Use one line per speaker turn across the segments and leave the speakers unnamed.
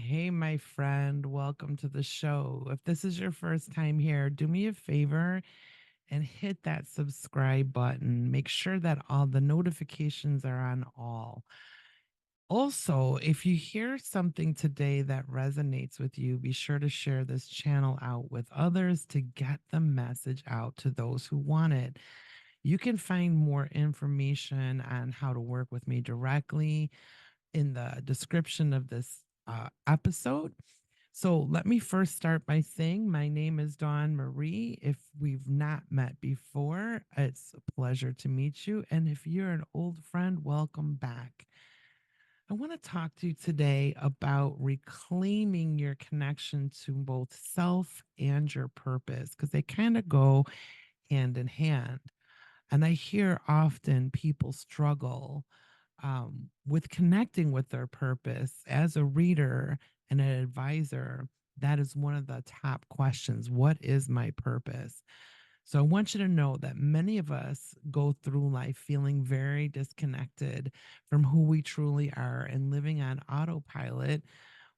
Hey, my friend, welcome to the show. If this is your first time here, do me a favor and hit that subscribe button. Make sure that all the notifications are on all. Also, if you hear something today that resonates with you, be sure to share this channel out with others to get the message out to those who want it. You can find more information on how to work with me directly in the description of this episode. So let me first start by saying my name is Dawn Marie. If we've not met before, it's a pleasure to meet you. And if you're an old friend, welcome back. I want to talk to you today about reclaiming your connection to both self and your purpose because they kind of go hand in hand. And I hear often people struggle with connecting with their purpose. As a reader and an advisor, that is one of the top questions. What is my purpose? So I want you to know that many of us go through life feeling very disconnected from who we truly are and living on autopilot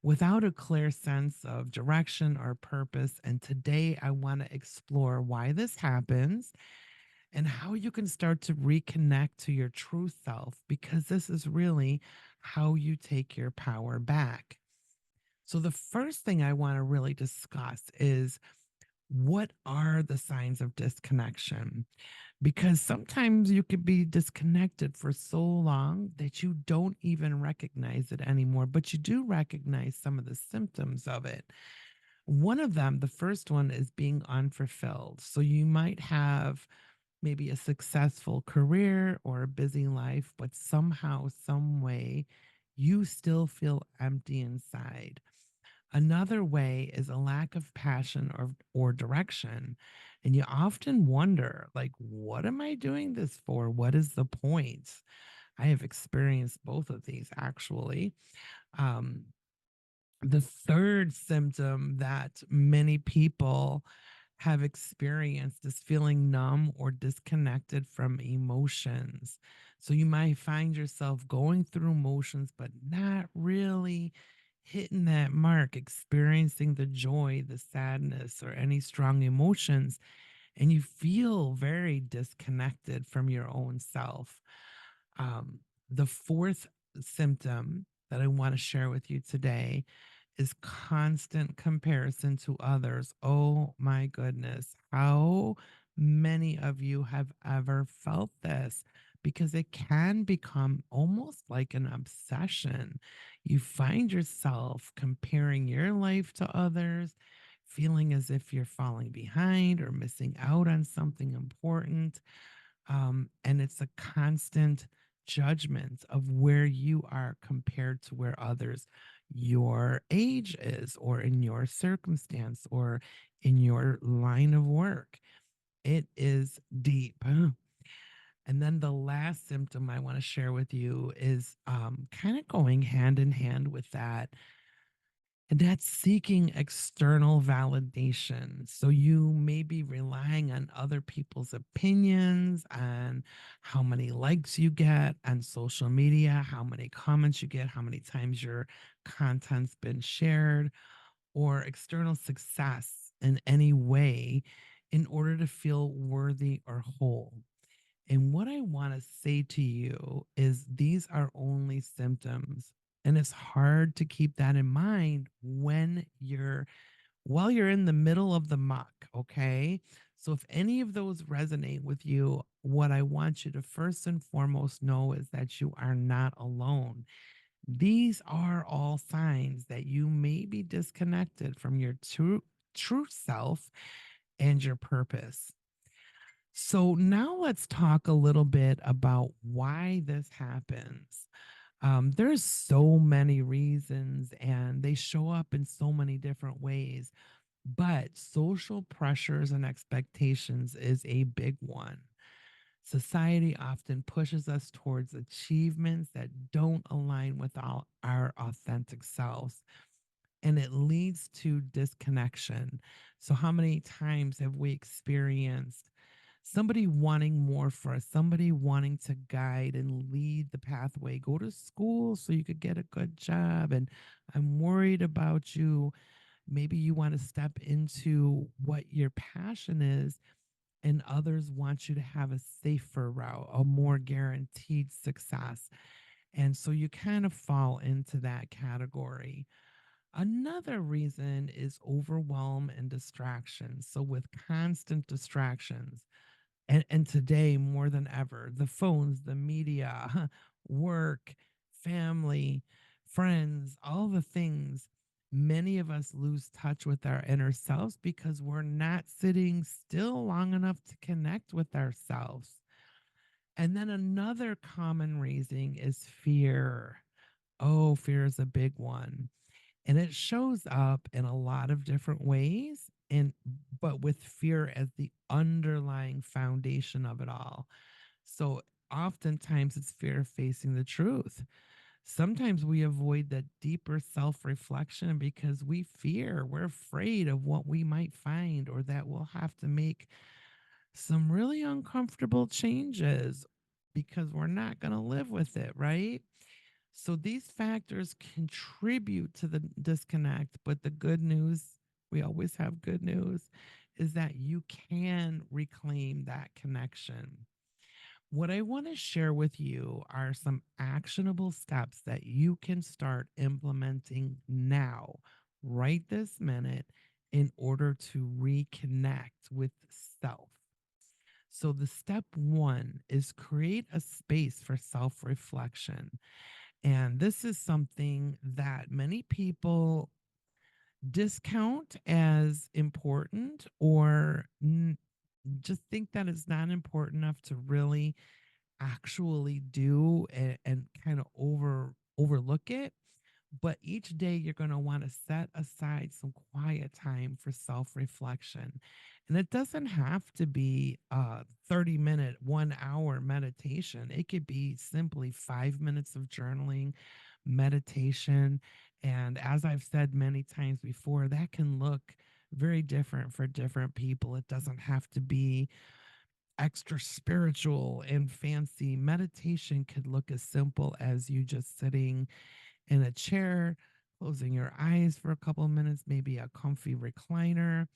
without a clear sense of direction or purpose. And today I want to explore why this happens and how you can start to reconnect to your true self, because this is really how you take your power back. So, the first thing I want to really discuss is what are the signs of disconnection? Because sometimes you could be disconnected for so long that you don't even recognize it anymore, but you do recognize some of the symptoms of it. One of them, the first one, is being unfulfilled. So you might have maybe a successful career or a busy life, but somehow, some way, you still feel empty inside. Another way is a lack of passion or direction. And you often wonder, like, what am I doing this for? What is the point? I have experienced both of these actually. Um, the third symptom that many people have experienced is feeling numb or disconnected from emotions. So you might find yourself going through emotions, but not really hitting that mark, experiencing the joy, the sadness, or any strong emotions, and you feel very disconnected from your own self. The fourth symptom that I want to share with you today is constant comparison to others. Oh my goodness. How many of you have ever felt this? Because it can become almost like an obsession. You find yourself comparing your life to others, feeling as if you're falling behind or missing out on something important. And it's a constant judgment of where you are compared to where others your age is, or in your circumstance, or in your line of work. It is deep. And then the last symptom I want to share with you is kind of going hand in hand with that, and that's seeking external validation. So you may be relying on other people's opinions, on how many likes you get on social media, how many comments you get, how many times your content's been shared, or external success in any way in order to feel worthy or whole. And what I want to say to you is these are only symptoms. And it's hard to keep that in mind when you're while you're in the middle of the muck, okay? So if any of those resonate with you, what I want you to first and foremost know is that you are not alone. These are all signs that you may be disconnected from your true self and your purpose. So now let's talk a little bit about why this happens. There's so many reasons and they show up in so many different ways, but social pressures and expectations is a big one. Society often pushes us towards achievements that don't align with our authentic selves, and it leads to disconnection. So, how many times have we experienced somebody wanting more for us, somebody wanting to guide and lead the pathway. Go to school so you could get a good job. And I'm worried about you. Maybe you want to step into what your passion is, and others want you to have a safer route, a more guaranteed success. And so you kind of fall into that category. Another reason is overwhelm and distraction. So, with constant distractions, and today more than ever, the phones, the media, work, family, friends, all the things, many of us lose touch with our inner selves because we're not sitting still long enough to connect with ourselves. And then another common reason is fear. Oh, fear is a big one, and it shows up in a lot of different ways, and but with fear as the underlying foundation of it all. So oftentimes it's fear of facing the truth. Sometimes we avoid that deeper self-reflection because we're afraid of what we might find, or that we'll have to make some really uncomfortable changes because we're not going to live with it, right? So these factors contribute to the disconnect, but the good news, we always have good news, is that you can reclaim that connection. What I want to share with you are some actionable steps that you can start implementing now, right this minute, in order to reconnect with self. So, the step one is create a space for self reflection. And this is something that many people discount as important, or just think that it's not important enough to really actually do, and kind of overlook it. But each day you're going to want to set aside some quiet time for self reflection. And it doesn't have to be a 30-minute, 1 hour meditation. It could be simply 5 minutes of journaling, meditation. And as I've said many times before, that can look very different for different people. It doesn't have to be extra spiritual and fancy. Meditation could look as simple as you just sitting in a chair, closing your eyes for a couple of minutes, maybe a comfy recliner.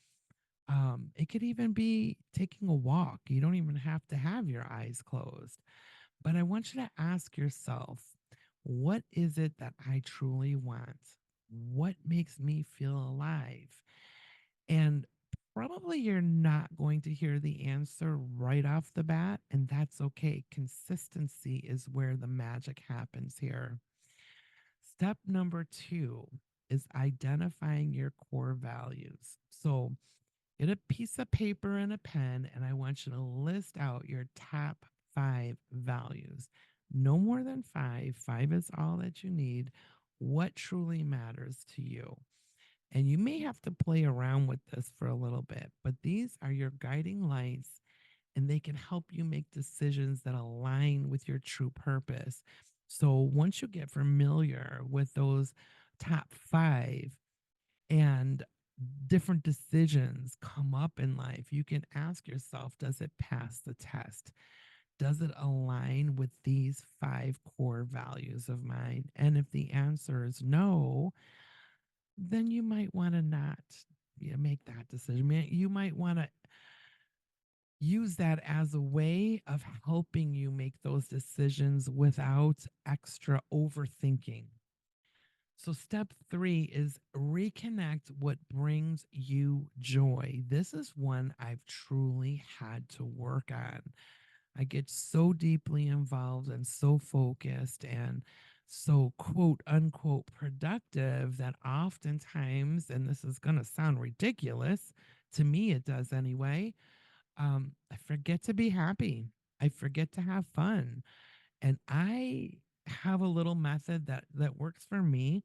It could even be taking a walk. You don't even have to have your eyes closed. But I want you to ask yourself, what is it that I truly want? What makes me feel alive? And probably you're not going to hear the answer right off the bat, and that's okay. Consistency is where the magic happens here. Step number two is identifying your core values. So get a piece of paper and a pen, and I want you to list out your top 5 values. No more than five. Five is all that you need. What truly matters to you? And you may have to play around with this for a little bit, but these are your guiding lights, and they can help you make decisions that align with your true purpose. So once you get familiar with those top 5, and different decisions come up in life, you can ask yourself, does it pass the test? Does it align with these 5 core values of mine? And if the answer is no, then you might want to not, yeah, make that decision. You might want to use that as a way of helping you make those decisions without extra overthinking. So, step 3 is reconnect what brings you joy. This is one I've truly had to work on. I get so deeply involved and so focused and so quote unquote productive that oftentimes, and this is going to sound ridiculous, to me it does anyway, I forget to be happy. I forget to have fun. And I have a little method that works for me,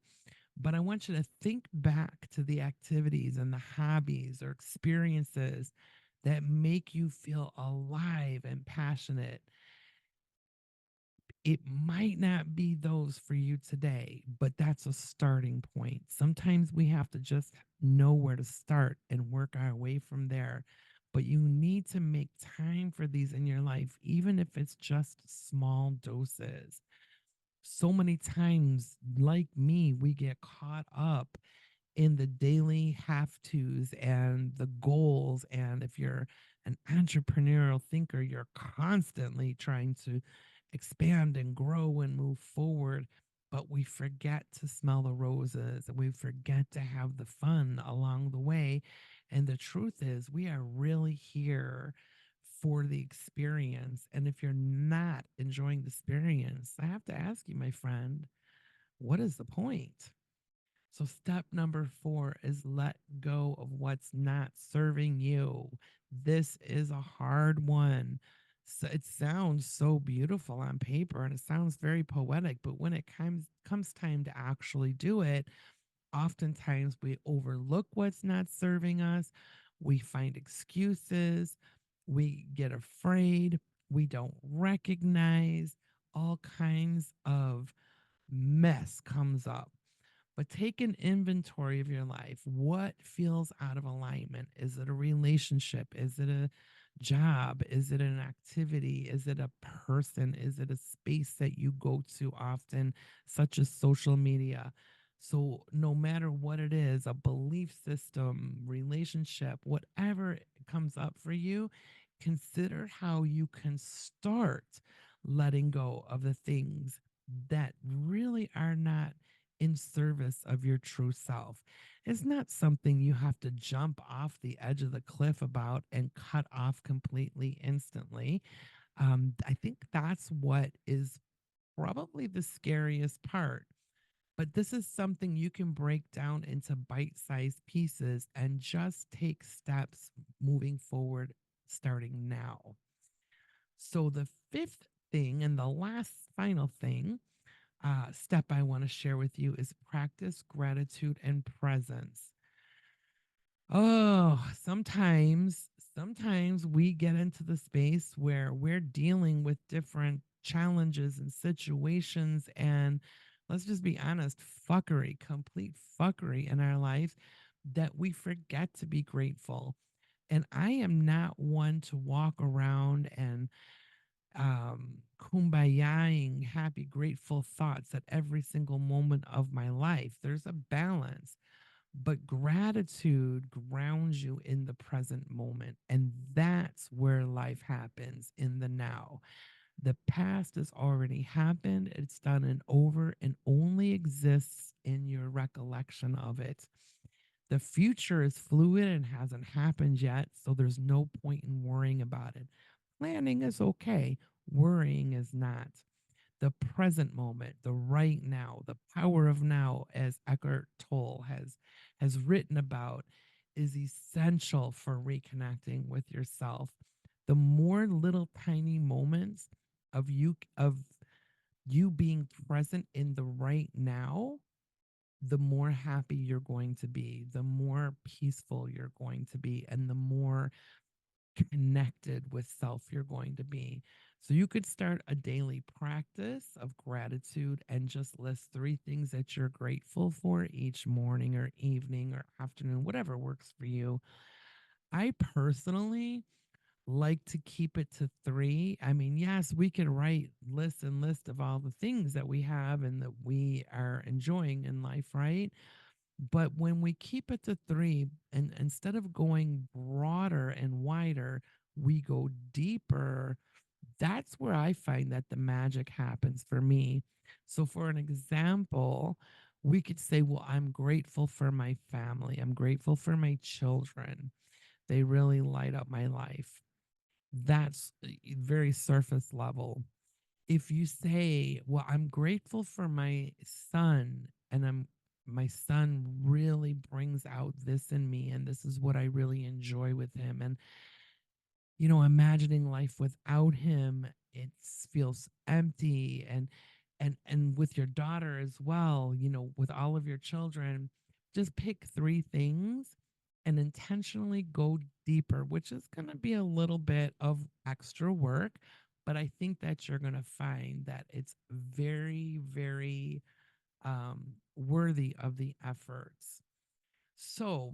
but I want you to think back to the activities and the hobbies or experiences that make you feel alive and passionate. It might not be those for you today, but that's a starting point. Sometimes we have to just know where to start and work our way from there. but you need to make time for these in your life, even if it's just small doses. So many times, like me, we get caught up in the daily have tos and the goals. And if you're an entrepreneurial thinker, you're constantly trying to expand and grow and move forward. But we forget to smell the roses and we forget to have the fun along the way. And the truth is, we are really here for the experience. And if you're not enjoying the experience, I have to ask you, my friend, what is the point? So, step number four is let go of what's not serving you. This is a hard one. So it sounds so beautiful on paper and it sounds very poetic, but when it comes time to actually do it, oftentimes we overlook what's not serving us. We find excuses. We get afraid. We don't recognize all kinds of mess comes up, but take an inventory of your life. What feels out of alignment? Is it a relationship? Is it a job? Is it an activity? Is it a person? Is it a space that you go to often, such as social media? So, no matter what it is, a belief system, relationship, whatever comes up for you, consider how you can start letting go of the things that really are not in service of your true self. It's not something you have to jump off the edge of the cliff about and cut off completely instantly. I think that's what is probably the scariest part. But this is something you can break down into bite sized pieces and just take steps moving forward starting now. So, the fifth thing and the last final thing step I want to share with you is practice gratitude and presence. Oh, sometimes we get into the space where we're dealing with different challenges and situations and let's just be honest, fuckery, complete fuckery in our lives that we forget to be grateful. And I am not one to walk around and kumbayaing happy, grateful thoughts at every single moment of my life. There's a balance, but gratitude grounds you in the present moment. And that's where life happens in the now. The past has already happened, it's done and over, and only exists in your recollection of it. The future is fluid and hasn't happened yet, so there's no point in worrying about it. Planning is okay, worrying is not. The present moment, the right now, the power of now, as Eckhart Tolle has written about, is essential for reconnecting with yourself. The more little tiny moments of you being present in the right now, the more happy you're going to be, the more peaceful you're going to be, and the more connected with self you're going to be. So you could start a daily practice of gratitude and just list three things that you're grateful for each morning or evening or afternoon, whatever works for you. I personally like to keep it to three. I mean, yes, we can write lists and lists of all the things that we have and that we are enjoying in life, right? But when we keep it to three, and instead of going broader and wider, we go deeper. That's where I find that the magic happens for me. So, for an example, we could say, well, I'm grateful for my family. I'm grateful for my children. They really light up my life. That's very surface level. If you say, well, I'm grateful for my son and my son really brings out this in me and this is what I really enjoy with him, and imagining life without him, it feels empty. And with your daughter as well, with all of your children, just pick three things and intentionally go deeper, which is going to be a little bit of extra work, but I think that you're going to find that it's very, very worthy of the efforts. So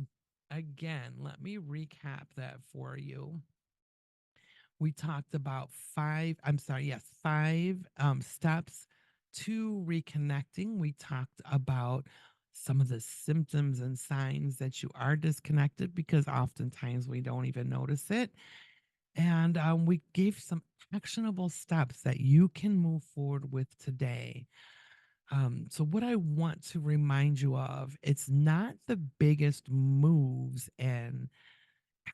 Again, let me recap that for you. We talked about five steps to reconnecting. We talked about some of the symptoms and signs that you are disconnected because oftentimes we don't even notice it. And we gave some actionable steps that you can move forward with today. So, what I want to remind you of, it's not the biggest moves and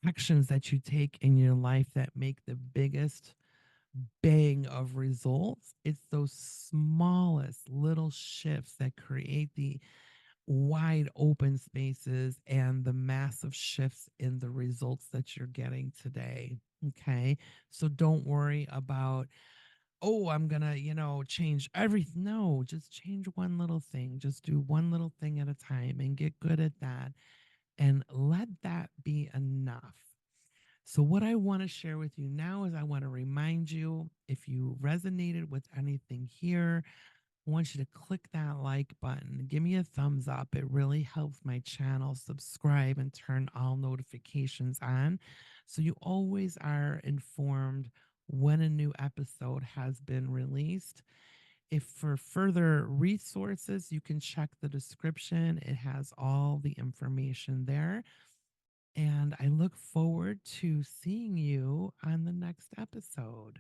actions that you take in your life that make the biggest bang of results. It's those smallest little shifts that create the wide open spaces and the massive shifts in the results that you're getting today. Okay. So don't worry about, oh, I'm going to, change everything. No, just change one little thing. Just do one little thing at a time and get good at that. And let that be enough. So, what I want to share with you now is I want to remind you, if you resonated with anything here, I want you to click that like button. Give me a thumbs up. It really helps my channel. Subscribe and turn all notifications on so you always are informed when a new episode has been released. If for further resources, you can check the description, it has all the information there. And I look forward to seeing you on the next episode.